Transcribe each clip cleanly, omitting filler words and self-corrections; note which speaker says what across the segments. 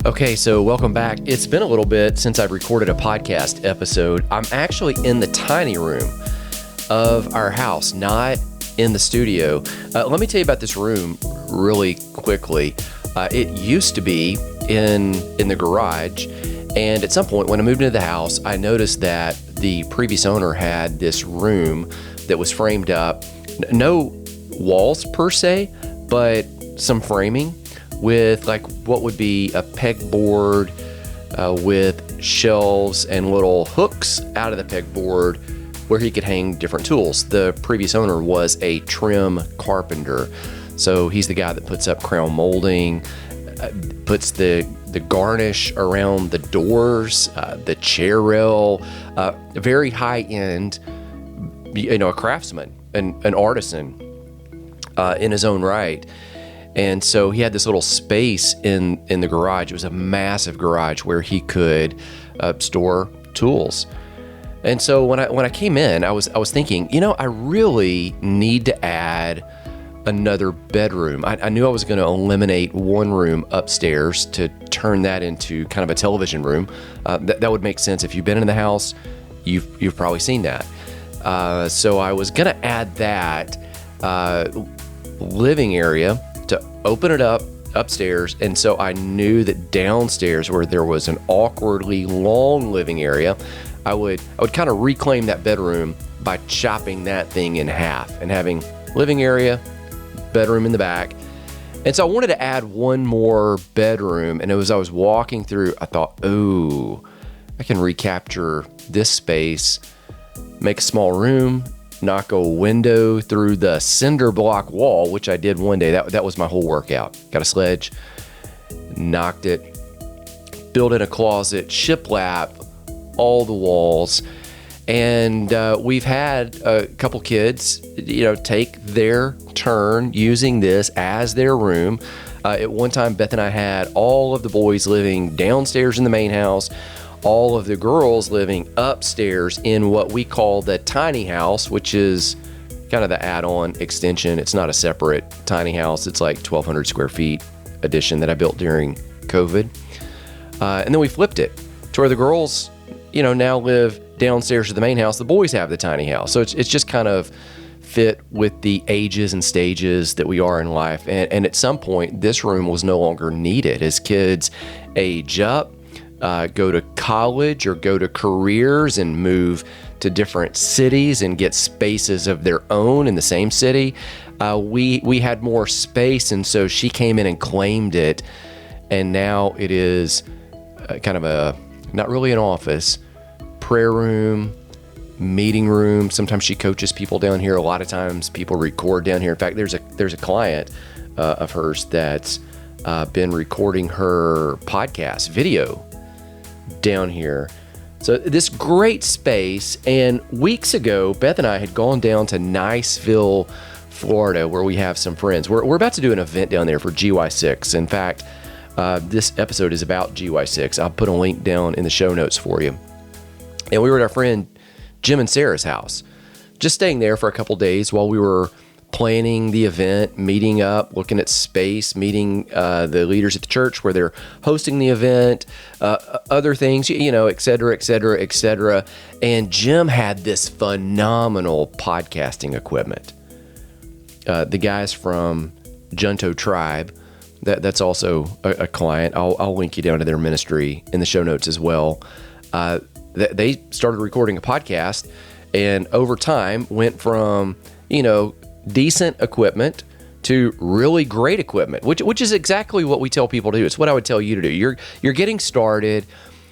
Speaker 1: Okay, so welcome back. It's been a little bit since I've recorded a podcast episode. I'm actually in the tiny room of our house, not in the studio. Let me tell you about this room really quickly. It used to be in the garage, and at some point when I moved into the house, I noticed that the previous owner had this room that was framed up. No walls per se, but some framing with like what would be a pegboard with shelves and little hooks out of the pegboard where he could hang different tools. The previous owner was a trim carpenter, so he's the guy that puts up crown molding, puts the garnish around the doors, the chair rail, very high end, a craftsman, an artisan in his own right. And so he had this little space in the garage. It was a massive garage where he could store tools. And so when I came in, I was thinking, I really need to add another bedroom. I knew I was going to eliminate one room upstairs to turn that into kind of a television room. That would make sense. If you've been in the house, you've probably seen that. So I was going to add that living area to open it up upstairs, and so I knew that downstairs, where there was an awkwardly long living area, I would kind of reclaim that bedroom by chopping that thing in half and having living area, bedroom in the back. And so I wanted to add one more bedroom, and as I was walking through, I thought, I can recapture this space, make a small room, knock a window through the cinder block wall, which I did one day. That was my whole workout. Got a sledge, knocked it, built in a closet, shiplap all the walls. And we've had a couple kids, take their turn using this as their room. At one time, Beth and I had all of the boys living downstairs in the main house, all of the girls living upstairs in what we call the tiny house, which is kind of the add-on extension. It's not a separate tiny house. It's like 1,200 square feet addition that I built during COVID. And then we flipped it to where the girls, now live downstairs to the main house. The boys have the tiny house. So it's just kind of fit with the ages and stages that we are in life. And at some point, this room was no longer needed as kids age up, go to college or go to careers and move to different cities and get spaces of their own in the same city. We had more space, and so she came in and claimed it, and now it is kind of not really an office, prayer room, meeting room. Sometimes she coaches people down here. A lot of times people record down here. In fact, there's a client of hers that's been recording her podcast video down here. So this great space. And weeks ago, Beth and I had gone down to Niceville, Florida, where we have some friends. We're about to do an event down there for GY6. In fact, this episode is about GY6. I'll put a link down in the show notes for you. And we were at our friend Jim and Sarah's house, just staying there for a couple days while we were planning the event, meeting up, looking at space, meeting the leaders at the church where they're hosting the event, other things, et cetera, et cetera, et cetera. And Jim had this phenomenal podcasting equipment. The guys from Junto Tribe, that's also a client. I'll link you down to their ministry in the show notes as well. They started recording a podcast, and over time went from, decent equipment to really great equipment, which is exactly what we tell people to do. It's what I would tell you to do. You're getting started,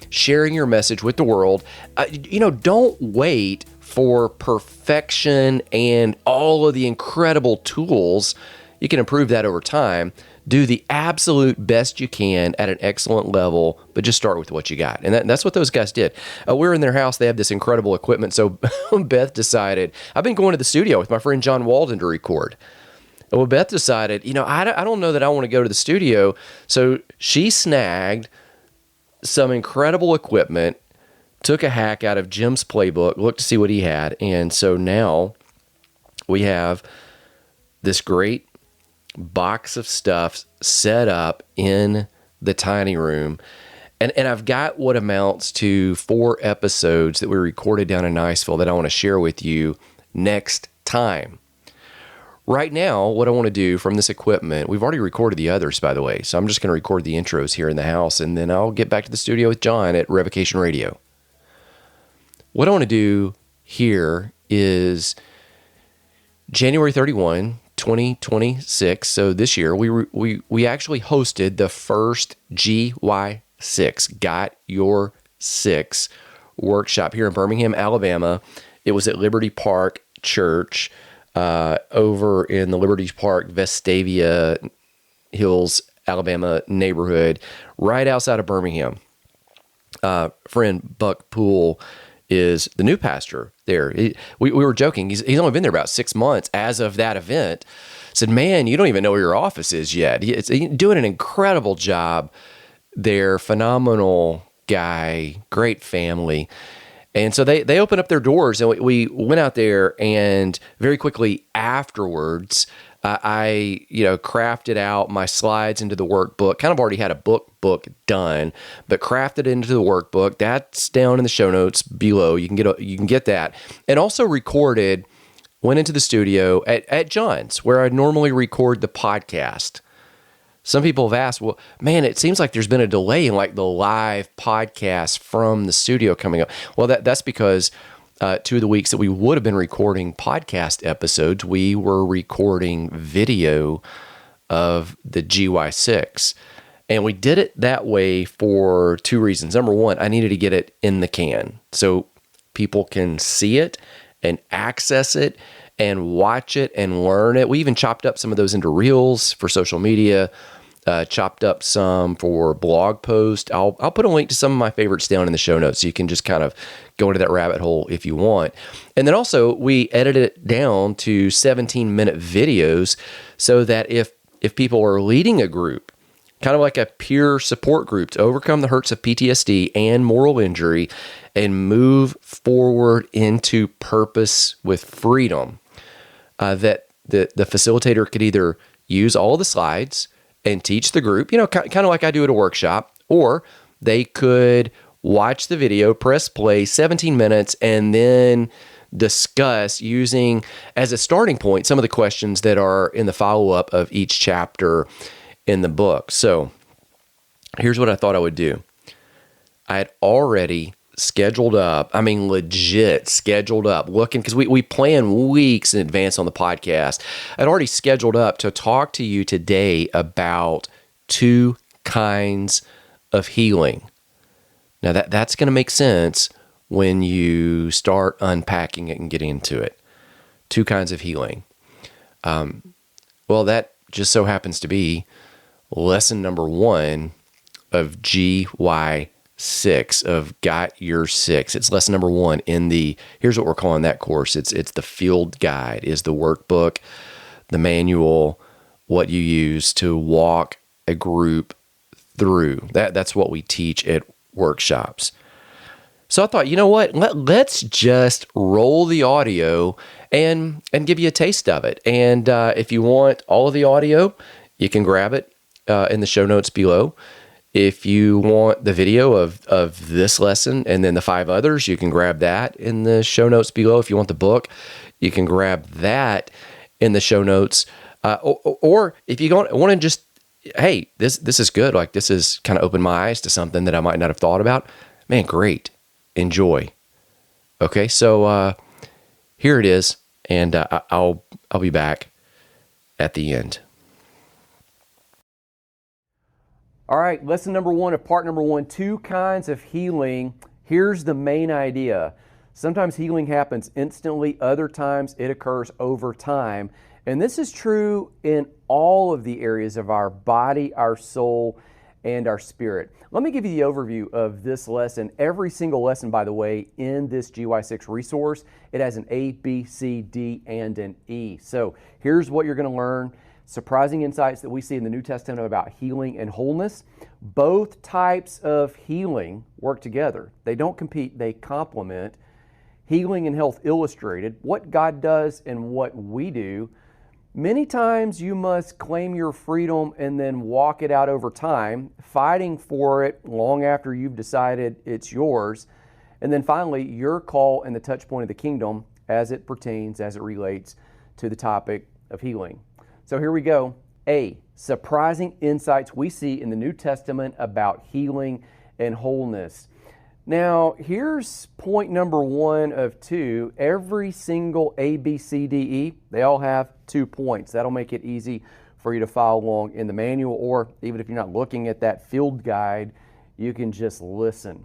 Speaker 1: sharing your message with the world. Don't wait for perfection and all of the incredible tools. You can improve that over time. Do the absolute best you can at an excellent level, but just start with what you got. And that's what those guys did. We're in their house. They have this incredible equipment. So Beth decided, I've been going to the studio with my friend John Walden to record. Well, Beth decided, I don't know that I want to go to the studio. So she snagged some incredible equipment, took a hack out of Jim's playbook, looked to see what he had. And so now we have this great box of stuff set up in the tiny room. And I've got what amounts to 4 episodes that we recorded down in Niceville that I want to share with you next time. Right now, what I want to do from this equipment, we've already recorded the others, by the way, so I'm just going to record the intros here in the house, and then I'll get back to the studio with John at Revocation Radio. What I want to do here is January 31, 2026, so this year, we actually hosted the first GY6, Got Your 6 workshop here in Birmingham, Alabama. It was at Liberty Park Church, over in the Liberty Park, Vestavia Hills, Alabama neighborhood, right outside of Birmingham. Friend Buck Poole is the new pastor there. We were joking. He's only been there about 6 months as of that event. Said, man, you don't even know where your office is yet. He's doing an incredible job there. Phenomenal guy, great family. And so they opened up their doors, and we went out there, and very quickly afterwards, I crafted out my slides into the workbook. Kind of already had a book done, but crafted it into the workbook. That's down in the show notes below. You can get that, and also recorded. Went into the studio at John's, where I normally record the podcast. Some people have asked, well, man, it seems like there's been a delay in like the live podcast from the studio coming up. Well, that's because 2 of the weeks that we would have been recording podcast episodes, we were recording video of the GY6. And we did it that way for 2 reasons. Number one, I needed to get it in the can so people can see it and access it and watch it and learn it. We even chopped up some of those into reels for social media, chopped up some for blog post. I'll put a link to some of my favorites down in the show notes so you can just kind of go into that rabbit hole if you want. And then also we edited it down to 17-minute videos so that if people are leading a group, kind of like a peer support group to overcome the hurts of PTSD and moral injury and move forward into purpose with freedom, that the facilitator could either use all the slides and teach the group, kind of like I do at a workshop, or they could watch the video, press play, 17 minutes, and then discuss using as a starting point some of the questions that are in the follow-up of each chapter in the book. So here's what I thought I would do. I had already scheduled up, legit scheduled up, looking, because we plan weeks in advance on the podcast. I'd already scheduled up to talk to you today about 2 kinds of healing. Now that's going to make sense when you start unpacking it and getting into it. 2 kinds of healing. Well, that just so happens to be lesson number 1 of GY6 of Got Your 6. It's lesson number 1 in here's what we're calling that course. It's the field guide, is the workbook, the manual, what you use to walk a group through. That's what we teach at workshops. So I thought, you know what? Let's just roll the audio and give you a taste of it. And if you want all of the audio, you can grab it in the show notes below. If you want the video of this lesson and then the 5 others, you can grab that in the show notes below. If you want the book, you can grab that in the show notes. Or if you want to just, hey, this is good. Like, this has kind of opened my eyes to something that I might not have thought about. Man, great. Enjoy. Okay, so here it is, and I'll be back at the end. All right, lesson number 1 of part number 1, 2 kinds of healing. Here's the main idea. Sometimes healing happens instantly, other times it occurs over time. And this is true in all of the areas of our body, our soul, and our spirit. Let me give you the overview of this lesson. Every single lesson, by the way, in this GY6 resource, it has an A, B, C, D, and an E. So here's what you're going to learn. Surprising insights that we see in the New Testament about healing and wholeness. Both types of healing work together. They don't compete, they complement. Healing and health illustrated, what God does and what we do. Many times you must claim your freedom and then walk it out over time, fighting for it long after you've decided it's yours. And then finally, your call and the touch point of the kingdom as it pertains, as it relates to the topic of healing. So here we go. A, surprising insights we see in the New Testament about healing and wholeness. Now, here's point number 1 of 2. Every single A, B, C, D, E, they all have 2 points. That'll make it easy for you to follow along in the manual, or even if you're not looking at that field guide, you can just listen.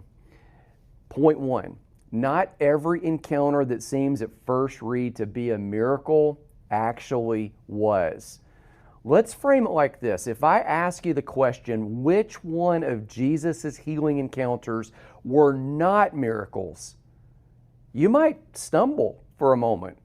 Speaker 1: Point 1, not every encounter that seems at first read to be a miracle actually was. Let's frame it like this. If I ask you the question, which one of Jesus' healing encounters were not miracles? You might stumble for a moment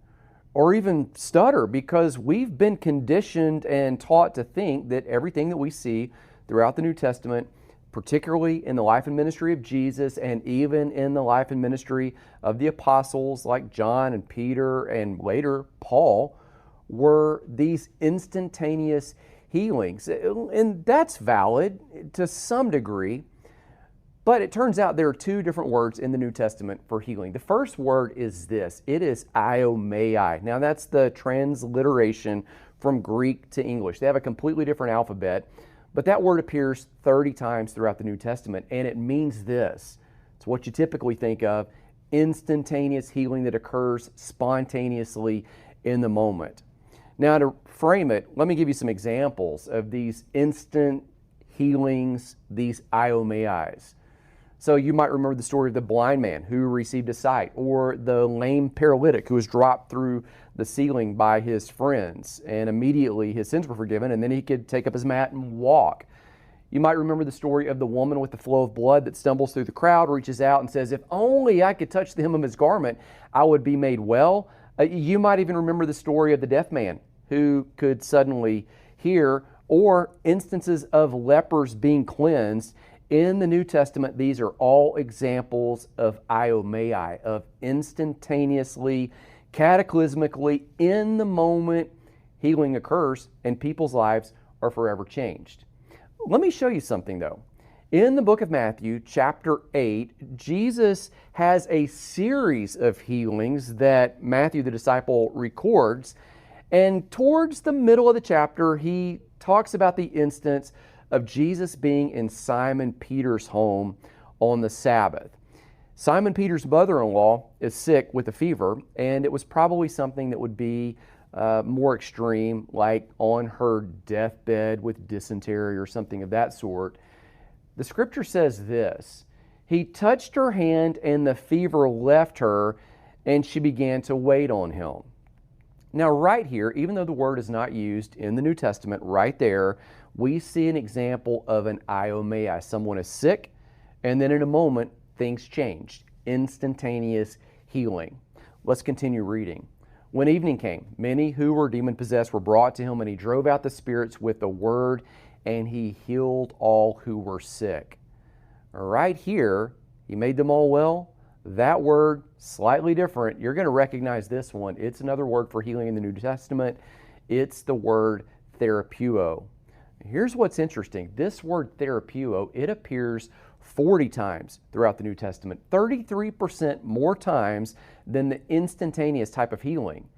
Speaker 1: or even stutter, because we've been conditioned and taught to think that everything that we see throughout the New Testament, particularly in the life and ministry of Jesus and even in the life and ministry of the apostles like John and Peter and later Paul, were these instantaneous healings. And that's valid to some degree, but it turns out there are 2 different words in the New Testament for healing. The first word is this. It is iomai. Now that's the transliteration from Greek to English. They have a completely different alphabet, but that word appears 30 times throughout the New Testament, and it means this. It's what you typically think of, instantaneous healing that occurs spontaneously in the moment. Now, to frame it, let me give you some examples of these instant healings, these iomais. So you might remember the story of the blind man who received a sight, or the lame paralytic who was dropped through the ceiling by his friends, and immediately his sins were forgiven, and then he could take up his mat and walk. You might remember the story of the woman with the flow of blood that stumbles through the crowd, reaches out and says, "If only I could touch the hem of his garment, I would be made well." You might even remember the story of the deaf man who could suddenly hear, or instances of lepers being cleansed. In the New Testament, these are all examples of iomai, of instantaneously, cataclysmically, in the moment, healing occurs and people's lives are forever changed. Let me show you something though. In the book of Matthew, chapter 8, Jesus has a series of healings that Matthew the disciple records. And towards the middle of the chapter, he talks about the instance of Jesus being in Simon Peter's home on the Sabbath. Simon Peter's mother-in-law is sick with a fever, and it was probably something that would be more extreme, like on her deathbed with dysentery or something of that sort. The scripture says this: "He touched her hand and the fever left her, and she began to wait on him." Now right here, even though the word is not used in the New Testament, right there, we see an example of an iomai. Someone is sick, and then in a moment, things changed. Instantaneous healing. Let's continue reading. "When evening came, many who were demon-possessed were brought to him, and he drove out the spirits with the word, and he healed all who were sick." Right here, he made them all well. That word, slightly different. You're going to recognize this one. It's another word for healing in the New Testament. It's the word therapeuo. Here's what's interesting. This word therapeuo, it appears 40 times throughout the New Testament, 33% more times than the instantaneous type of healing.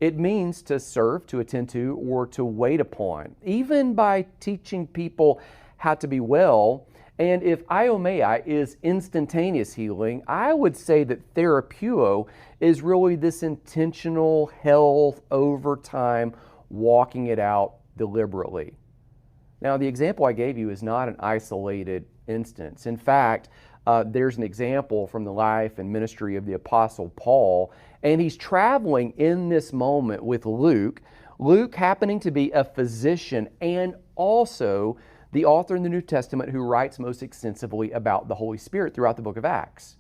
Speaker 1: It means to serve, to attend to, or to wait upon, even by teaching people how to be well. And if iomai is instantaneous healing, I would say that therapeuo is really this intentional health over time, walking it out deliberately. Now, the example I gave you is not an isolated instance. In fact, there's an example from the life and ministry of the Apostle Paul, and he's traveling in this moment with Luke. Luke happening to be a physician and also the author in the New Testament who writes most extensively about the Holy Spirit throughout the book of Acts.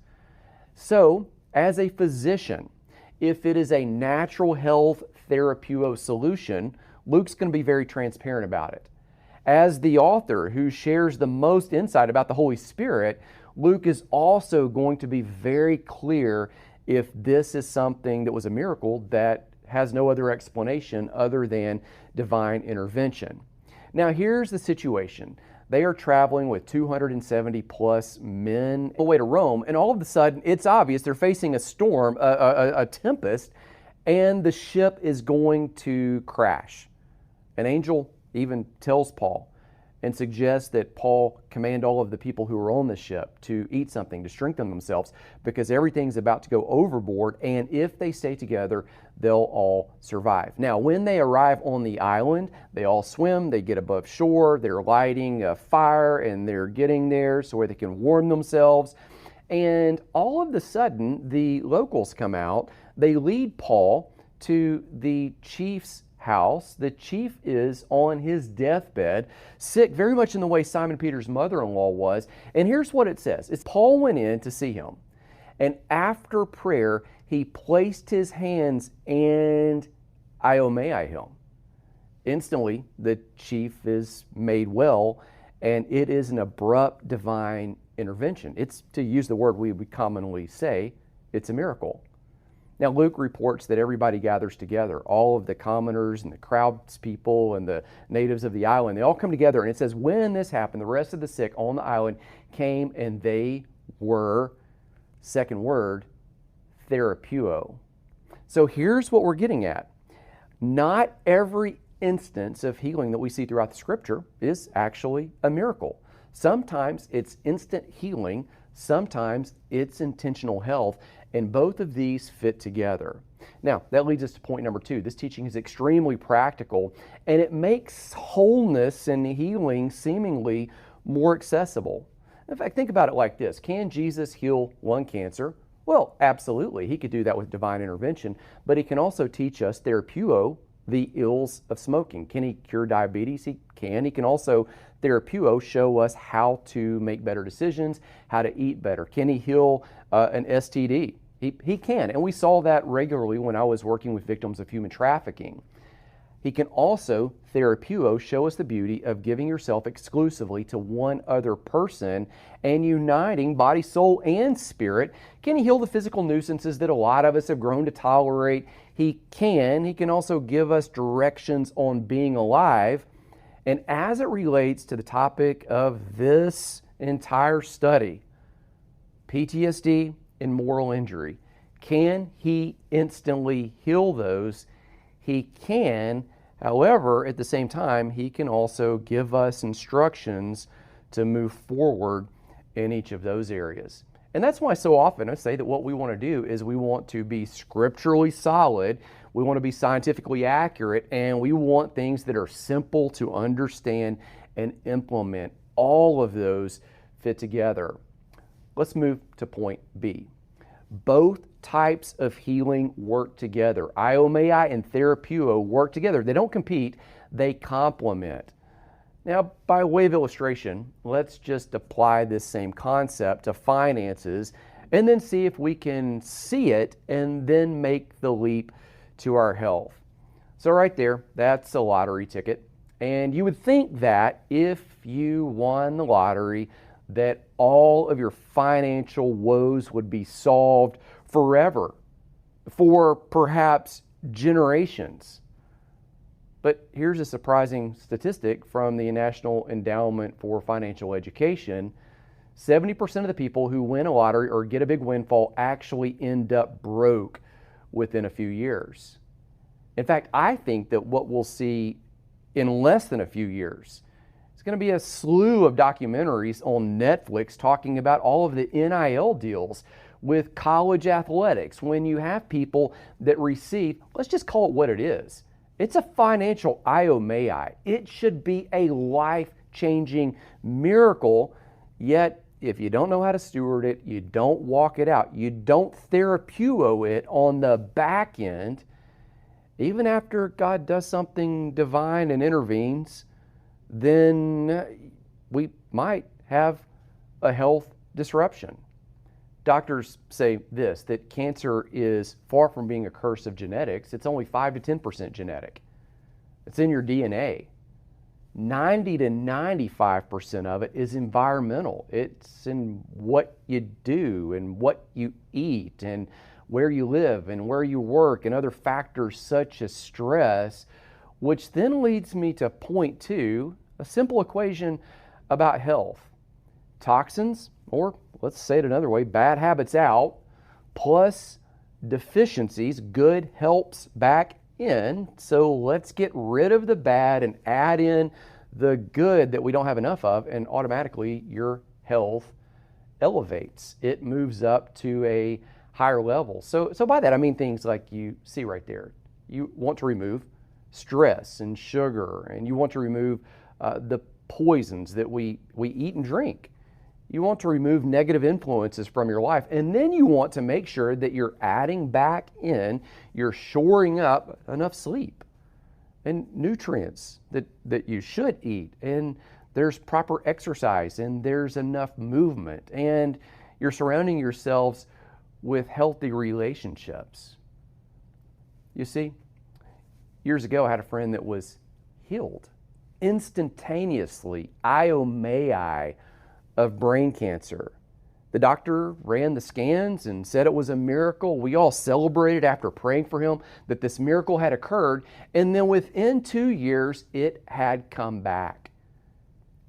Speaker 1: So, as a physician, if it is a natural health therapeuo solution, Luke's going to be very transparent about it. As the author who shares the most insight about the Holy Spirit, Luke is also going to be very clear if this is something that was a miracle that has no other explanation other than divine intervention. Now here's the situation. They are traveling with 270 plus men on the way to Rome, and all of a sudden it's obvious they're facing a storm, a tempest, and the ship is going to crash. An angel even tells Paul and suggests that Paul command all of the people who are on the ship to eat something to strengthen themselves, because everything's about to go overboard, and if they stay together, they'll all survive. Now, when they arrive on the island, they all swim, they get above shore, they're lighting a fire, and they're getting there so where they can warm themselves. And all of a sudden, the locals come out, they lead Paul to the chief's house. The chief is on his deathbed, sick very much in the way Simon Peter's mother-in-law was. And here's what it says. It's Paul went in to see him, and after prayer, he placed his hands and iomai him. Instantly, the chief is made well, and it is an abrupt divine intervention. It's, to use the word we would commonly say, it's a miracle. Now, Luke reports that everybody gathers together. All of the commoners and the crowdspeople and the natives of the island, they all come together. And it says, when this happened, the rest of the sick on the island came, and they were, second word, therapeuo. So here's what we're getting at. Not every instance of healing that we see throughout the Scripture is actually a miracle. Sometimes it's instant healing. Sometimes it's intentional health, and both of these fit together. Now, that leads us to point number 2. This teaching is extremely practical, and it makes wholeness and healing seemingly more accessible. In fact, think about it like this. Can Jesus heal lung cancer? Well, absolutely. He could do that with divine intervention, but he can also teach us therapeuo, the ills of smoking. Can he cure diabetes? He can. He can also, therapeuo, show us how to make better decisions, how to eat better. Can he heal an STD? He can, and we saw that regularly when I was working with victims of human trafficking. He can also, therapeuo, show us the beauty of giving yourself exclusively to one other person and uniting body, soul, and spirit. Can he heal the physical nuisances that a lot of us have grown to tolerate? He can. He can also give us directions on being alive. And as it relates to the topic of this entire study, PTSD and moral injury, can he instantly heal those? He can. However, at the same time, he can also give us instructions to move forward in each of those areas. And that's why so often I say that what we want to do is we want to be scripturally solid, we want to be scientifically accurate, and we want things that are simple to understand and implement. All of those fit together. Let's move to point B. Both types of healing work together. Iomai and therapeuo work together. They don't compete, they complement. Now, by way of illustration, let's just apply this same concept to finances and then see if we can see it and then make the leap to our health. So right there, that's a lottery ticket. And you would think that if you won the lottery, that all of your financial woes would be solved forever, for perhaps generations. But here's a surprising statistic from the National Endowment for Financial Education. 70% of the people who win a lottery or get a big windfall actually end up broke within a few years. In fact, I think that what we'll see in less than a few years is going to be a slew of documentaries on Netflix talking about all of the NIL deals with college athletics, when you have people that receive, let's just call it what it is. It's a financial iomai. It should be a life-changing miracle, yet if you don't know how to steward it, you don't walk it out, you don't therapeuo it on the back end, even after God does something divine and intervenes, then we might have a health disruption. Doctors say this, that cancer is far from being a curse of genetics. It's only 5 to 10% genetic. It's in your DNA. 90 to 95% of it is environmental. It's in what you do and what you eat and
Speaker 2: where you live and where you work and other factors such as stress, which then leads me to point two, a simple equation about health. Toxins, or let's say it another way, bad habits out, plus deficiencies, good helps back in. So let's get rid of the bad and add in the good that we don't have enough of, and automatically your health elevates. It moves up to a higher level. So by that I mean things like you see right there. You want to remove stress and sugar, and you want to remove the poisons that we eat and drink. You want to remove negative influences from your life, and then you want to make sure that you're adding back in, you're shoring up enough sleep and nutrients that you should eat, and there's proper exercise, and there's enough movement, and you're surrounding yourselves with healthy relationships. You see, years ago I had a friend that was healed instantaneously, iomai, of brain cancer. The doctor ran the scans and said it was a miracle. We all celebrated after praying for him that this miracle had occurred, and then within 2 years it had come back.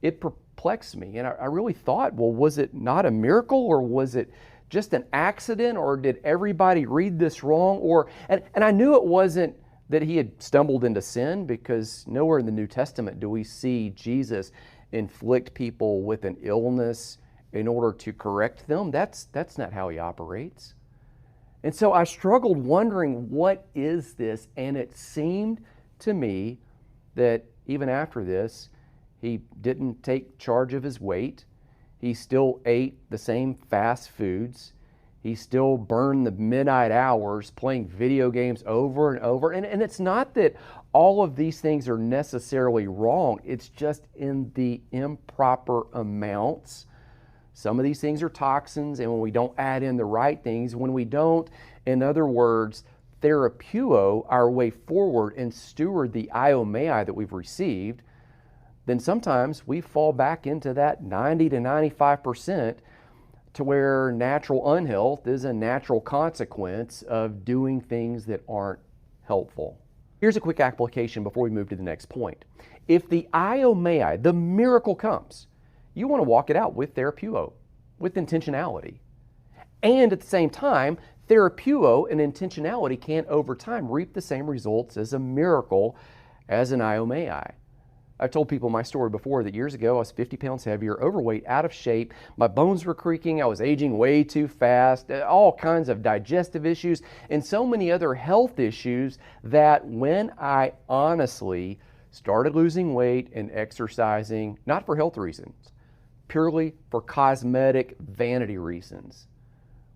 Speaker 2: It perplexed me, and I really thought, well, was it not a miracle, or was it just an accident, or did everybody read this wrong? And I knew it wasn't that he had stumbled into sin, because nowhere in the New Testament do we see Jesus inflict people with an illness in order to correct them. That's not how he operates. And so I struggled wondering, what is this? And it seemed to me that even after this, he didn't take charge of his weight. He still ate the same fast foods. He still burned the midnight hours playing video games over and over. And it's not that all of these things are necessarily wrong. It's just in the improper amounts. Some of these things are toxins, and when we don't add in the right things, when we don't, in other words, therapeuo our way forward and steward the iomai that we've received, then sometimes we fall back into that 90 to 95%, to where natural unhealth is a natural consequence of doing things that aren't helpful. Here's a quick application before we move to the next point. If the iomai, the miracle comes, you want to walk it out with therapeuo, with intentionality. And at the same time, therapeuo and intentionality can over time reap the same results as a miracle as an iomai. I've told people my story before that years ago I was 50 pounds heavier, overweight, out of shape, my bones were creaking, I was aging way too fast, all kinds of digestive issues, and so many other health issues that when I honestly started losing weight and exercising, not for health reasons, purely for cosmetic vanity reasons,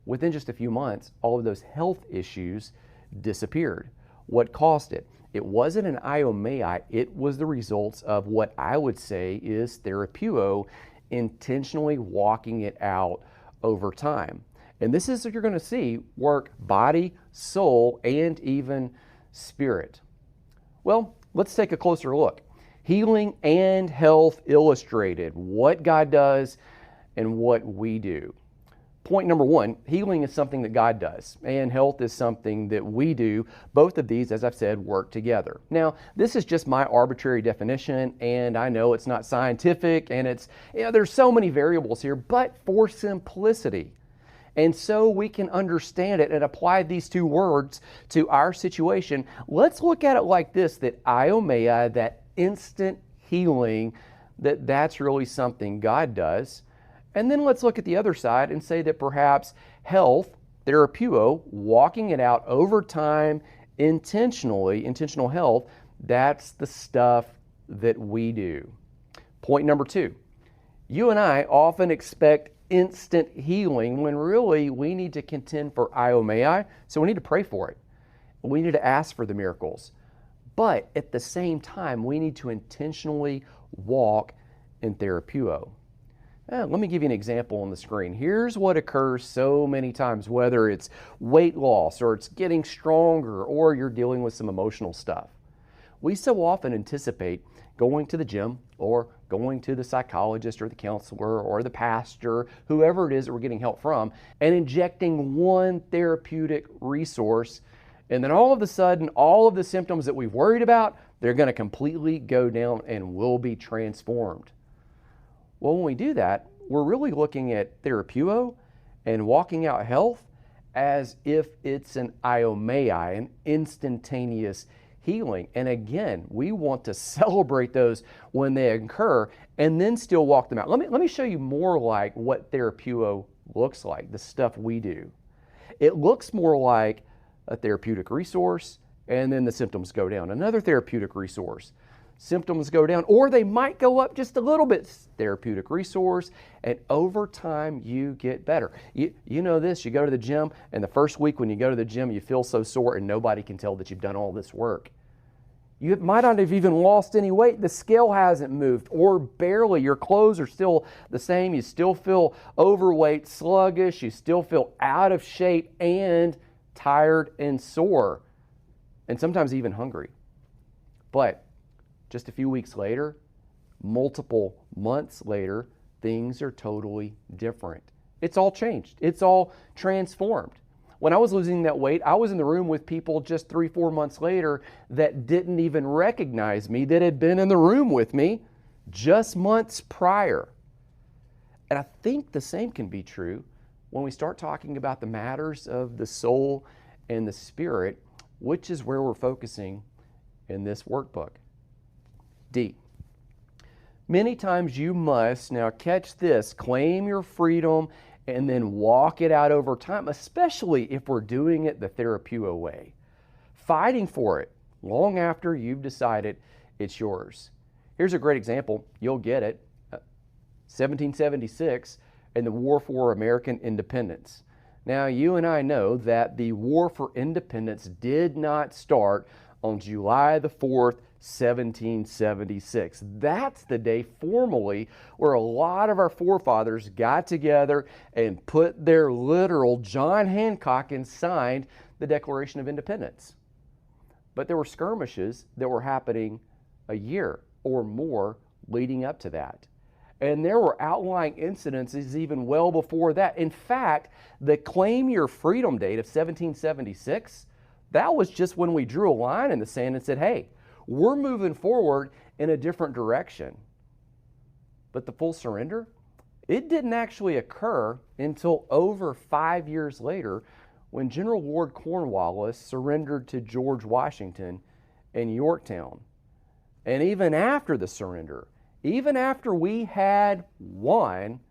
Speaker 2: within just a few months, all of those health issues disappeared. What caused it? It wasn't an iomai, it was the results of what I would say is therapeuo, intentionally walking it out over time. And this is what you're going to see work body, soul, and even spirit. Well, let's take a closer look. Healing and Health Illustrated, what God does and what we do. Point number one, healing is something that God does, and health is something that we do. Both of these, as I've said, work together. Now, this is just my arbitrary definition, and I know it's not scientific, and there's so many variables here, but for simplicity, and so we can understand it and apply these two words to our situation, let's look at it like this, that iomai, that instant healing, that's really something God does. And then let's look at the other side and say that perhaps health, therapeuo, walking it out over time, intentionally, intentional health, that's the stuff that we do. Point number two, you and I often expect instant healing when really we need to contend for iomai, so we need to pray for it. We need to ask for the miracles. But at the same time, we need to intentionally walk in therapeuo. Let me give you an example on the screen. Here's what occurs so many times, whether it's weight loss or it's getting stronger or you're dealing with some emotional stuff. We so often anticipate going to the gym or going to the psychologist or the counselor or the pastor, whoever it is that we're getting help from, and injecting one therapeutic resource. And then all of a sudden, all of the symptoms that we've worried about, they're going to completely go down and will be transformed. Well, when we do that, we're really looking at therapeuo and walking out health as if it's an iomai, an instantaneous healing. And again, we want to celebrate those when they occur and then still walk them out. Let me show you more like what therapeuo looks like, the stuff we do. It looks more like a therapeutic resource, and then the symptoms go down. Another therapeutic resource, symptoms go down, or they might go up just a little bit. Therapeutic resource, and over time you get better. You know this, you go to the gym, and the first week when you go to the gym, you feel so sore and nobody can tell that you've done all this work. You might not have even lost any weight. The scale hasn't moved, or barely. Your clothes are still the same. You still feel overweight, sluggish. You still feel out of shape and tired and sore, and sometimes even hungry. But just a few weeks later, multiple months later, things are totally different. It's all changed. It's all transformed. When I was losing that weight, I was in the room with people just 3-4 months later that didn't even recognize me, that had been in the room with me just months prior. And I think the same can be true when we start talking about the matters of the soul and the spirit, which is where we're focusing in this workbook. D. Many times you must, now catch this, claim your freedom and then walk it out over time, especially if we're doing it the therapeuo way. Fighting for it long after you've decided it's yours. Here's a great example. You'll get it. 1776 and the War for American Independence. Now, you and I know that the War for Independence did not start on July the 4th, 1776. That's the day formally where a lot of our forefathers got together and put their literal John Hancock and signed the Declaration of Independence. But there were skirmishes that were happening a year or more leading up to that. And there were outlying incidences even well before that. In fact, the Claim Your Freedom date of 1776, that was just when we drew a line in the sand and said, hey, we're moving forward in a different direction. But the full surrender, it didn't actually occur until over 5 years later when General Lord Cornwallis surrendered to George Washington in Yorktown. And even after the surrender, even after we had won,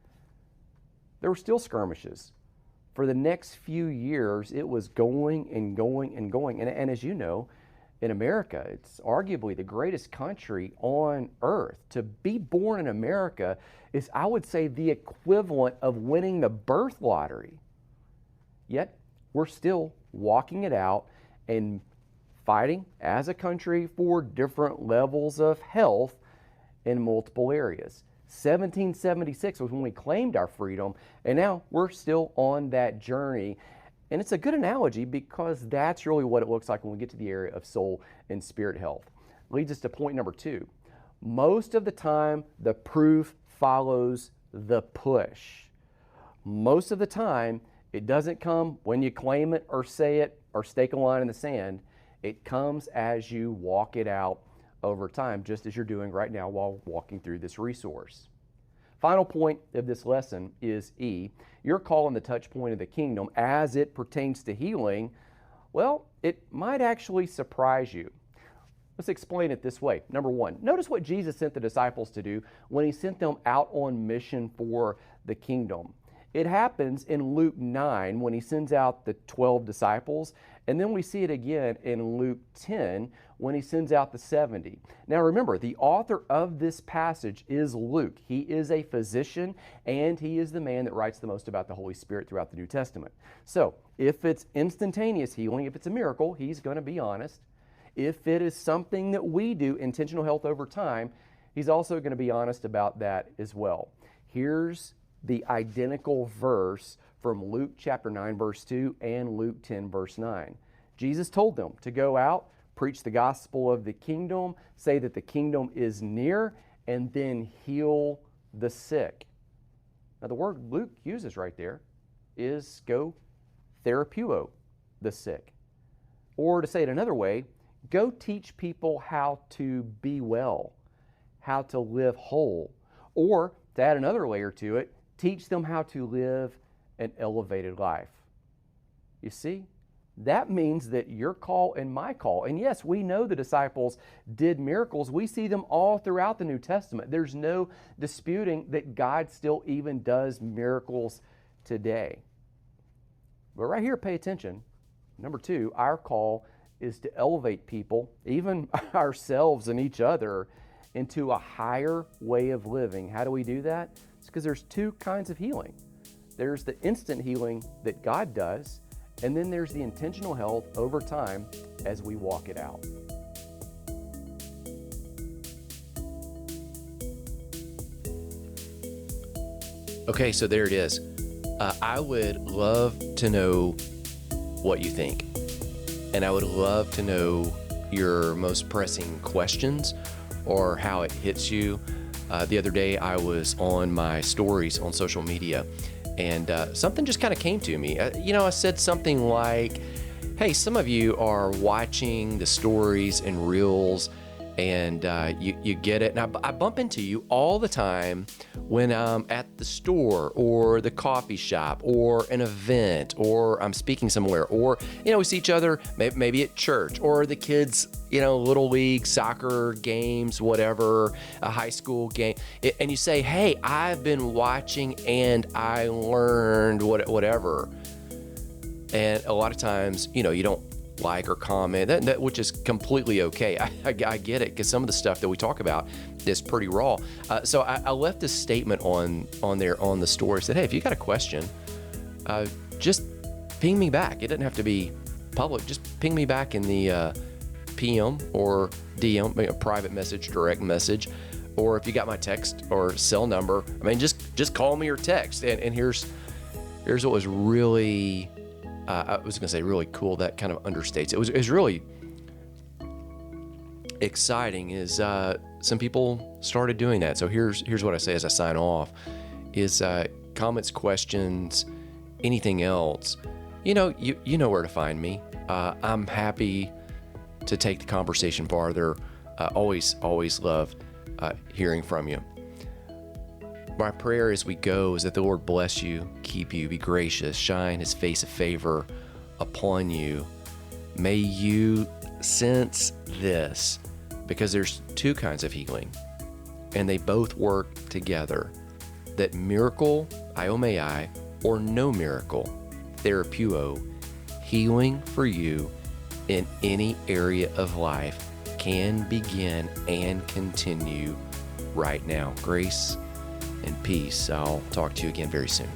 Speaker 2: there were still skirmishes. For the next few years, it was going and going and going. And as you know, in America, it's arguably the greatest country on earth. To be born in America is, I would say, the equivalent of winning the birth lottery. Yet, we're still walking it out and fighting as a country for different levels of health in multiple areas. 1776 was when we claimed our freedom, and now we're still on that journey. And it's a good analogy because that's really what it looks like when we get to the area of soul and spirit health. Leads us to point number 2. Most of the time, the proof follows the push. Most of the time, it doesn't come when you claim it or say it or stake a line in the sand. It comes as you walk it out over time, just as you're doing right now while walking through this resource. Final point of this lesson is E. Your call on the touch point of the kingdom as it pertains to healing, well, it might actually surprise you. Let's explain it this way. Number 1, notice what Jesus sent the disciples to do when he sent them out on mission for the kingdom. It happens in Luke 9 when he sends out the 12 disciples, and then we see it again in Luke 10 when he sends out the 70. Now remember, the author of this passage is Luke. He is a physician, and he is the man that writes the most about the Holy Spirit throughout the New Testament. So if it's instantaneous healing, if it's a miracle, he's going to be honest. If it is something that we do, intentional health over time, he's also going to be honest about that as well. Here's the identical verse from Luke chapter 9 verse 2 and Luke 10 verse 9. Jesus told them to go out, preach the gospel of the kingdom, say that the kingdom is near, and then heal the sick. Now, the word Luke uses right there is go therapeuo the sick. Or to say it another way, go teach people how to be well, how to live whole. Or to add another layer to it, teach them how to live an elevated life. You see, that means that your call and my call, and yes, we know the disciples did miracles. We see them all throughout the New Testament. There's no disputing that God still even does miracles today. But right here, pay attention. Number 2, our call is to elevate people, even ourselves and each other, into a higher way of living. How do we do that? It's because there's 2 kinds of healing. There's the instant healing that God does, and then there's the intentional health over time as we walk it out.
Speaker 1: Okay, so there it is. I would love to know what you think. And I would love to know your most pressing questions or how it hits you. The other day, I was on my stories on social media, and something just kind of came to me. I said something like, hey, some of you are watching the stories and reels, and you get it. And I bump into you all the time when I'm at the store or the coffee shop or an event or I'm speaking somewhere, or, we see each other maybe at church or the kids, little league, soccer games, whatever, a high school game. And you say, hey, I've been watching and I learned whatever. And a lot of times, you don't like or comment, that which is completely okay. I get it, because some of the stuff that we talk about is pretty raw. So I left this statement on there on the story. Said, hey, if you got a question, just ping me back. It doesn't have to be public. Just ping me back in the PM or DM, a private message, direct message, or if you got my text or cell number, just call me or text. And here's what was really, I was going to say really cool. That kind of understates. It was really exciting is some people started doing that. So here's what I say as I sign off is comments, questions, anything else. You know where to find me. I'm happy to take the conversation farther. Always love hearing from you. My prayer as we go is that the Lord bless you, keep you, be gracious, shine His face of favor upon you. May you sense this, because there's 2 kinds of healing, and they both work together. That miracle, iomai, or no miracle, therapeuo, healing for you in any area of life can begin and continue right now. Grace and peace. I'll talk to you again very soon.